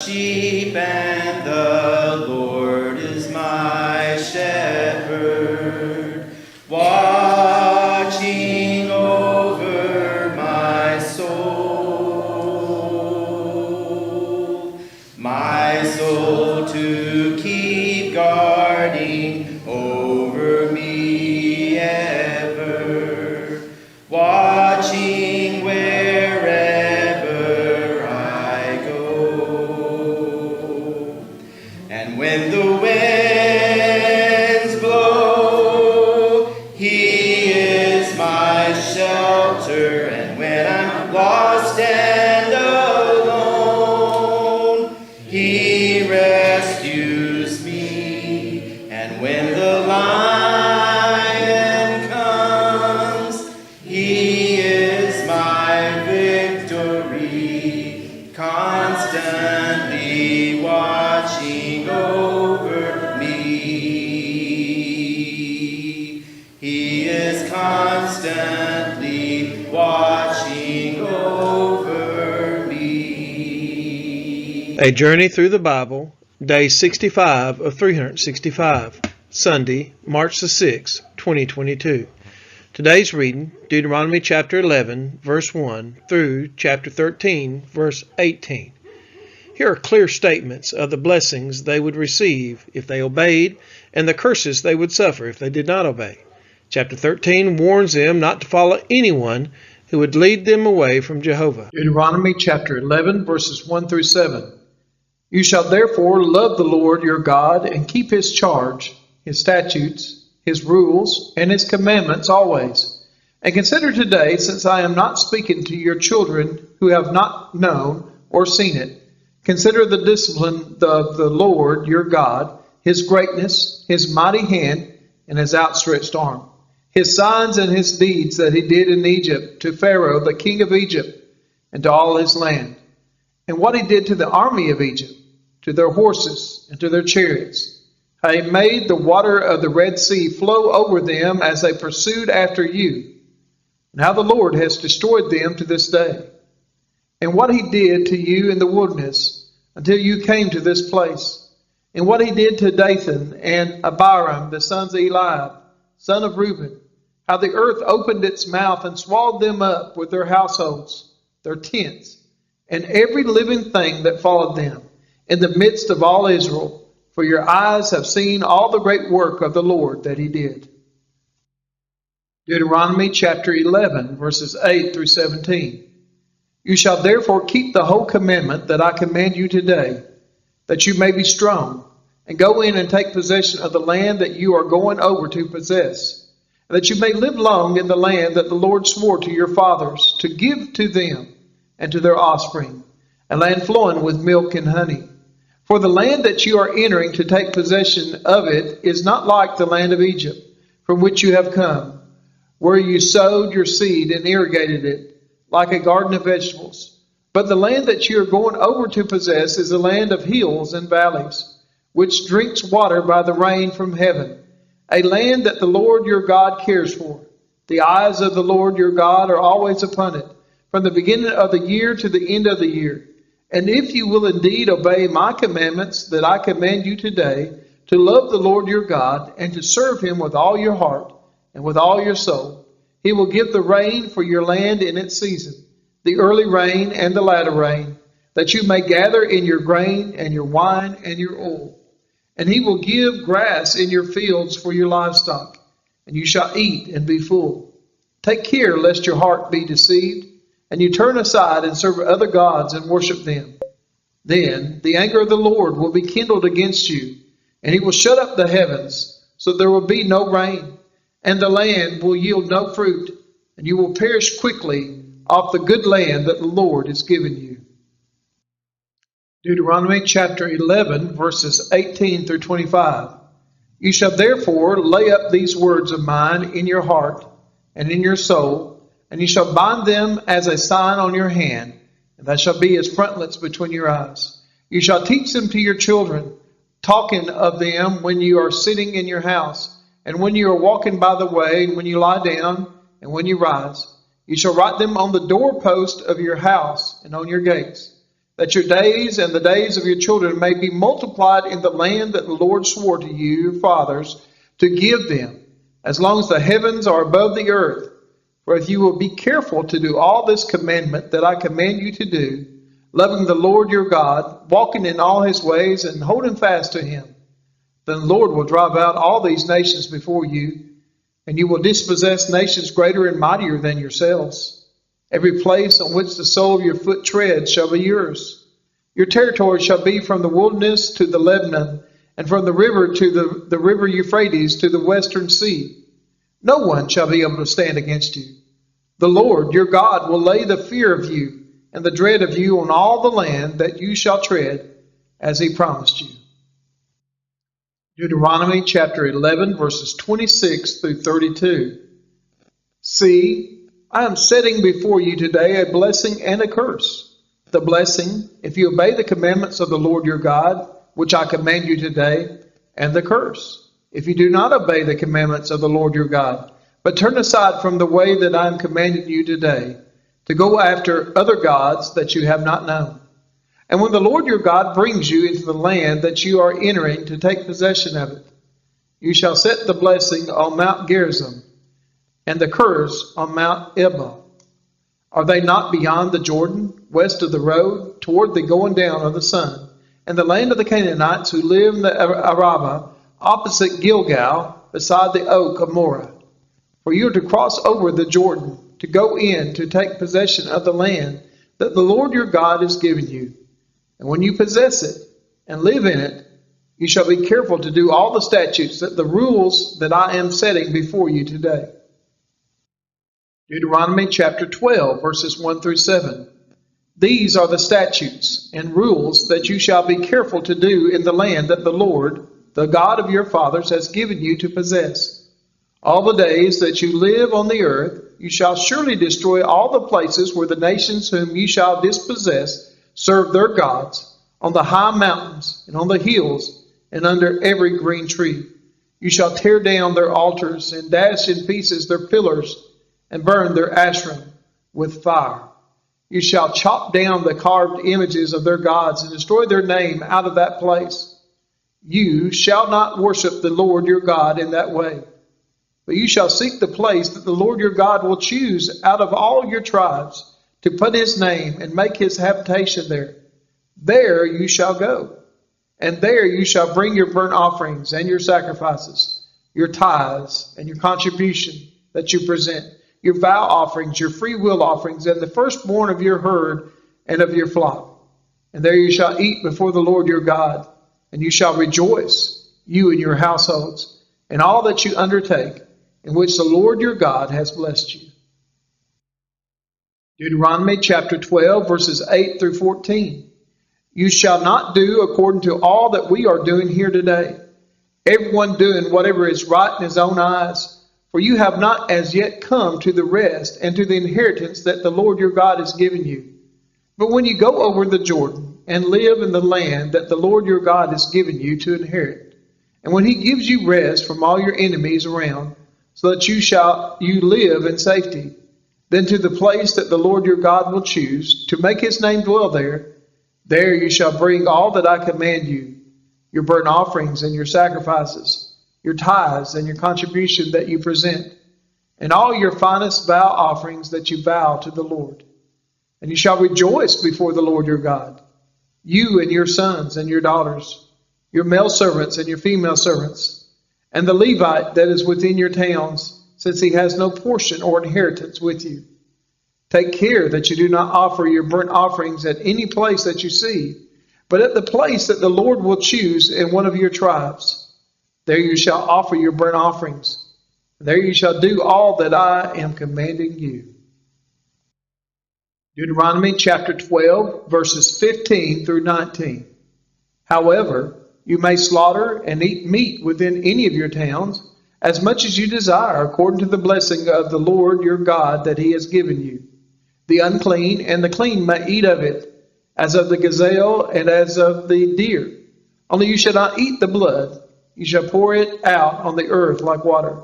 Sheep, and the Lord is my shepherd, watching over my soul to keep guarding over me ever, watching wherever I go. And when the winds blow, He is my shelter. And when I'm lost and alone, He rescues me. And when the lion comes, He is my victory, constantly watching over me. He is constantly watching over me. A Journey Through the Bible, Day 65 of 365, Sunday, March the 6th, 2022. Today's reading, Deuteronomy chapter 11, verse 1 through chapter 13, verse 18. Here are clear statements of the blessings they would receive if they obeyed and the curses they would suffer if they did not obey. Chapter 13 warns them not to follow anyone who would lead them away from Jehovah. Deuteronomy chapter 11, verses 1 through 7. You shall therefore love the Lord your God and keep His charge, His statutes, His rules, and His commandments always. And consider today, since I am not speaking to your children who have not known or seen it, consider the discipline of the Lord your God, His greatness, His mighty hand, and His outstretched arm, His signs and His deeds that He did in Egypt to Pharaoh, the king of Egypt, and to all his land, and what He did to the army of Egypt, to their horses and to their chariots. How He made the water of the Red Sea flow over them as they pursued after you, and how the Lord has destroyed them to this day. And what He did to you in the wilderness until you came to this place, and what He did to Dathan and Abiram, the sons of Eliab, son of Reuben, how the earth opened its mouth and swallowed them up with their households, their tents, and every living thing that followed them, in the midst of all Israel, for your eyes have seen all the great work of the Lord that He did. Deuteronomy chapter 11, verses 8 through 17. You shall therefore keep the whole commandment that I command you today, that you may be strong, and go in and take possession of the land that you are going over to possess, and that you may live long in the land that the Lord swore to your fathers to give to them and to their offspring, a land flowing with milk and honey. For the land that you are entering to take possession of it is not like the land of Egypt, from which you have come, where you sowed your seed and irrigated it, like a garden of vegetables. But the land that you are going over to possess is a land of hills and valleys, which drinks water by the rain from heaven, a land that the Lord your God cares for. The eyes of the Lord your God are always upon it, from the beginning of the year to the end of the year. And if you will indeed obey my commandments that I command you today, to love the Lord your God and to serve Him with all your heart and with all your soul, He will give the rain for your land in its season, the early rain and the latter rain, that you may gather in your grain and your wine and your oil. And He will give grass in your fields for your livestock, and you shall eat and be full. Take care lest your heart be deceived, and you turn aside and serve other gods and worship them. Then the anger of the Lord will be kindled against you, and He will shut up the heavens, so there will be no rain, and the land will yield no fruit, and you will perish quickly off the good land that the Lord has given you. Deuteronomy chapter 11, verses 18 through 25. You shall therefore lay up these words of mine in your heart and in your soul, and you shall bind them as a sign on your hand, and they shall be as frontlets between your eyes. You shall teach them to your children, talking of them when you are sitting in your house, and when you are walking by the way, and when you lie down, and when you rise. You shall write them on the doorpost of your house and on your gates. that your days and the days of your children may be multiplied in the land that the Lord swore to you, your fathers, to give them, as long as the heavens are above the earth. For if you will be careful to do all this commandment that I command you to do, loving the Lord your God, walking in all his ways, and holding fast to him, then the Lord will drive out all these nations before you, and you will dispossess nations greater and mightier than yourselves. Every place on which the sole of your foot treads shall be yours. Your territory shall be from the wilderness to the Lebanon, and from the river to the river Euphrates to the western sea. No one shall be able to stand against you. The Lord your God will lay the fear of you and the dread of you on all the land that you shall tread, as he promised you. Deuteronomy chapter 11, verses 26 through 32. See, I am setting before you today a blessing and a curse. The blessing, if you obey the commandments of the Lord your God, which I command you today, and the curse, if you do not obey the commandments of the Lord your God, but turn aside from the way that I am commanding you today, to go after other gods that you have not known. And when the Lord your God brings you into the land that you are entering to take possession of it, you shall set the blessing on Mount Gerizim, and the curse on Mount Ebal. Are they not beyond the Jordan, west of the road, toward the going down of the sun, and the land of the Canaanites who live in the Arabah, opposite Gilgal, beside the oak of Moreh? For you are to cross over the Jordan, to go in to take possession of the land that the Lord your God has given you. And when you possess it and live in it, you shall be careful to do all the statutes, the rules that I am setting before you today. Deuteronomy chapter 12, verses 1 through 7. These are the statutes and rules that you shall be careful to do in the land that the Lord, the God of your fathers, has given you to possess. All the days that you live on the earth, you shall surely destroy all the places where the nations whom you shall dispossess serve their gods, on the high mountains and on the hills and under every green tree. You shall tear down their altars and dash in pieces their pillars and burn their Asherim with fire. You shall chop down the carved images of their gods and destroy their name out of that place. You shall not worship the Lord your God in that way, but you shall seek the place that the Lord your God will choose out of all your tribes to put his name and make his habitation there. There you shall go, and there you shall bring your burnt offerings and your sacrifices, your tithes and your contribution that you present, your vow offerings, your free will offerings, and the firstborn of your herd and of your flock. And there you shall eat before the Lord your God, and you shall rejoice, you and your households, in all that you undertake, in which the Lord your God has blessed you. Deuteronomy chapter 12, verses 8 through 14. You shall not do according to all that we are doing here today, everyone doing whatever is right in his own eyes. For you have not as yet come to the rest and to the inheritance that the Lord your God has given you. But when you go over the Jordan and live in the land that the Lord your God has given you to inherit, and when he gives you rest from all your enemies around, so that you live in safety, then to the place that the Lord your God will choose to make his name dwell there, there you shall bring all that I command you, your burnt offerings and your sacrifices, your tithes and your contribution that you present, and all your finest vow offerings that you vow to the Lord. And you shall rejoice before the Lord your God, you and your sons and your daughters, your male servants and your female servants, and the Levite that is within your towns, since he has no portion or inheritance with you. Take care that you do not offer your burnt offerings at any place that you see, but at the place that the Lord will choose in one of your tribes. There you shall offer your burnt offerings. There you shall do all that I am commanding you. Deuteronomy chapter 12, verses 15 through 19. However, you may slaughter and eat meat within any of your towns, as much as you desire, according to the blessing of the Lord your God that he has given you. The unclean and the clean may eat of it, as of the gazelle and as of the deer. Only you shall not eat the blood. You shall pour it out on the earth like water.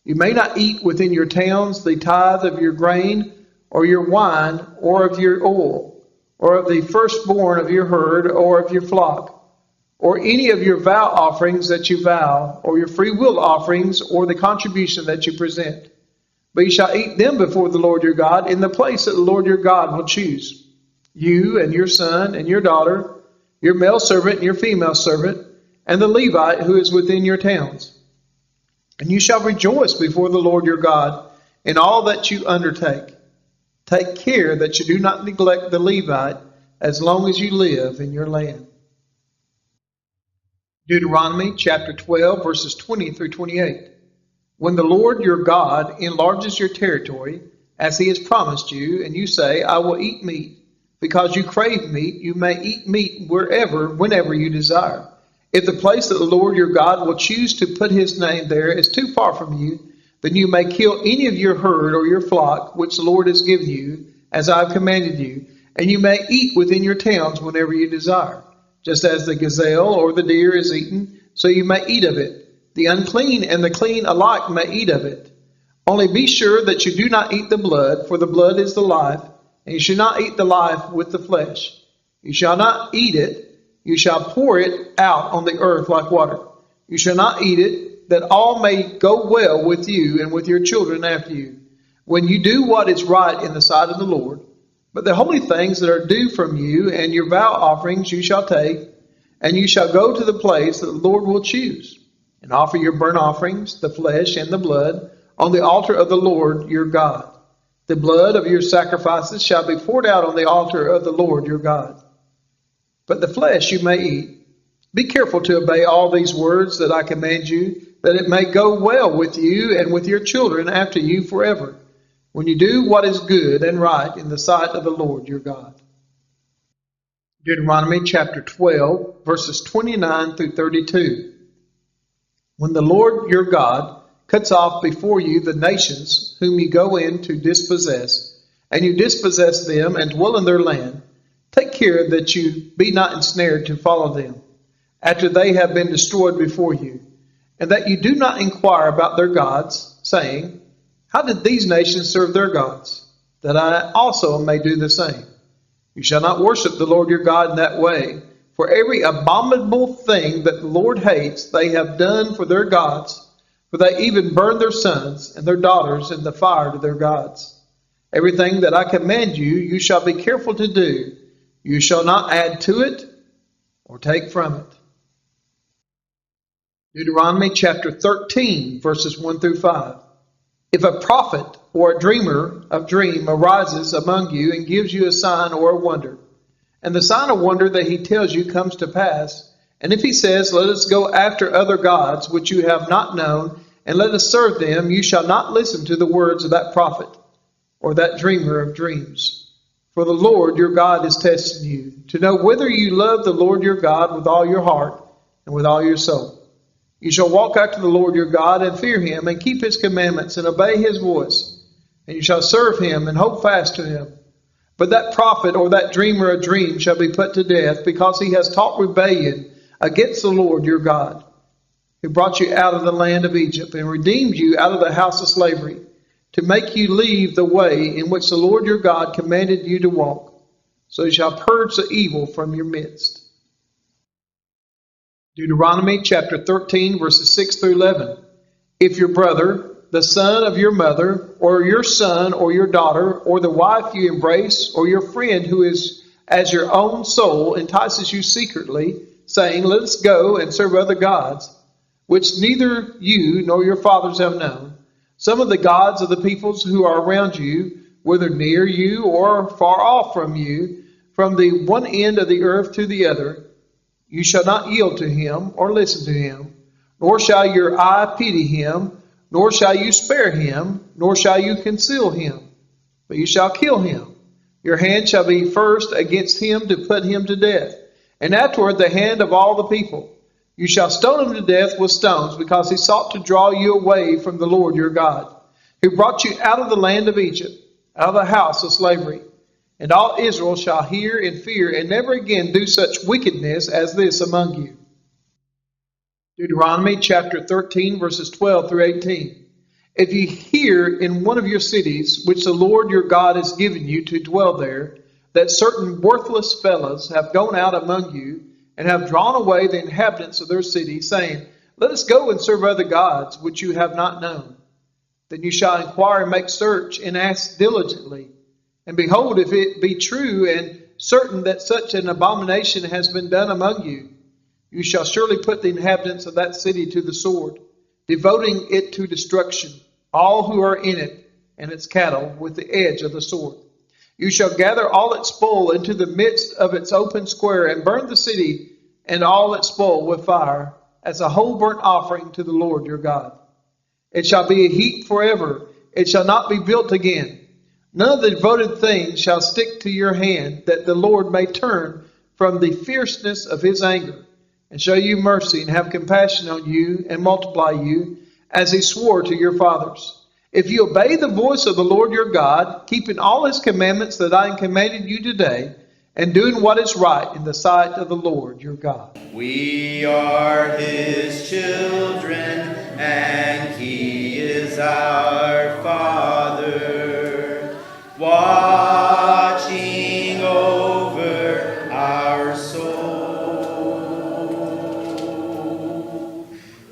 You may not eat within your towns the tithe of your grain, or your wine, or of your oil, or of the firstborn of your herd, or of your flock, or any of your vow offerings that you vow, or your freewill offerings, or the contribution that you present. But you shall eat them before the Lord your God in the place that the Lord your God will choose. You and your son and your daughter, your male servant and your female servant, and the Levite who is within your towns. And you shall rejoice before the Lord your God in all that you undertake. Take care that you do not neglect the Levite as long as you live in your land. Deuteronomy chapter 12, verses 20 through 28. When the Lord your God enlarges your territory, as he has promised you, and you say, I will eat meat, because you crave meat, you may eat meat whenever you desire. If the place that the Lord your God will choose to put his name there is too far from you, then you may kill any of your herd or your flock, which the Lord has given you, as I have commanded you, and you may eat within your towns whenever you desire. Just as the gazelle or the deer is eaten, so you may eat of it. The unclean and the clean alike may eat of it. Only be sure that you do not eat the blood, for the blood is the life, and you shall not eat the life with the flesh. You shall not eat it. You shall pour it out on the earth like water. You shall not eat it, that all may go well with you and with your children after you, when you do what is right in the sight of the Lord. But the holy things that are due from you and your vow offerings you shall take, and you shall go to the place that the Lord will choose, and offer your burnt offerings, the flesh and the blood, on the altar of the Lord your God. The blood of your sacrifices shall be poured out on the altar of the Lord your God. But the flesh you may eat. Be careful to obey all these words that I command you, that it may go well with you and with your children after you forever, when you do what is good and right in the sight of the Lord your God. Deuteronomy chapter 12, verses 29 through 32. When the Lord your God cuts off before you the nations whom you go in to dispossess, and you dispossess them and dwell in their land, take care that you be not ensnared to follow them, after they have been destroyed before you, and that you do not inquire about their gods, saying, how did these nations serve their gods, that I also may do the same? You shall not worship the Lord your God in that way, for every abominable thing that the Lord hates they have done for their gods, for they even burn their sons and their daughters in the fire to their gods. Everything that I command you, you shall be careful to do. You shall not add to it or take from it. Deuteronomy chapter 13, verses 1 through 5. If a prophet or a dreamer of dream arises among you and gives you a sign or a wonder, and the sign or wonder that he tells you comes to pass, and if he says, let us go after other gods which you have not known, and let us serve them, you shall not listen to the words of that prophet or that dreamer of dreams. For the Lord your God is testing you, to know whether you love the Lord your God with all your heart and with all your soul. You shall walk after the Lord your God and fear him and keep his commandments and obey his voice, and you shall serve him and hold fast to him. But that prophet or that dreamer of dreams shall be put to death, because he has taught rebellion against the Lord your God, who brought you out of the land of Egypt and redeemed you out of the house of slavery, to make you leave the way in which the Lord your God commanded you to walk. So you shall purge the evil from your midst. Deuteronomy chapter 13, verses 6 through 11. If your brother, the son of your mother, or your son or your daughter, or the wife you embrace, or your friend who is as your own soul entices you secretly, saying, let us go and serve other gods, which neither you nor your fathers have known, some of the gods of the peoples who are around you, whether near you or far off from you, from the one end of the earth to the other, you shall not yield to him or listen to him, nor shall your eye pity him, nor shall you spare him, nor shall you conceal him, but you shall kill him. Your hand shall be first against him to put him to death, and afterward the hand of all the people. You shall stone him to death with stones, because he sought to draw you away from the Lord your God, who brought you out of the land of Egypt, out of the house of slavery. And all Israel shall hear and fear, and never again do such wickedness as this among you. Deuteronomy chapter 13, verses 12 through 18. If you hear in one of your cities, which the Lord your God has given you to dwell there, that certain worthless fellows have gone out among you, and have drawn away the inhabitants of their city, saying, Let us go and serve other gods, which you have not known. Then you shall inquire and make search, and ask diligently. And behold, if it be true and certain that such an abomination has been done among you, you shall surely put the inhabitants of that city to the sword, devoting it to destruction, all who are in it, and its cattle, with the edge of the sword. You shall gather all its spoil into the midst of its open square, and burn the city and all its spoil with fire, as a whole burnt offering to the Lord your God. It shall be a heap forever. It shall not be built again. None of the devoted things shall stick to your hand, that the Lord may turn from the fierceness of his anger, and show you mercy, and have compassion on you, and multiply you, as he swore to your fathers. If you obey the voice of the Lord your God, keeping all his commandments that I am commanding you today, and doing what is right in the sight of the Lord your God. We are his children, and he is our Father, watching over our soul.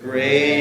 Great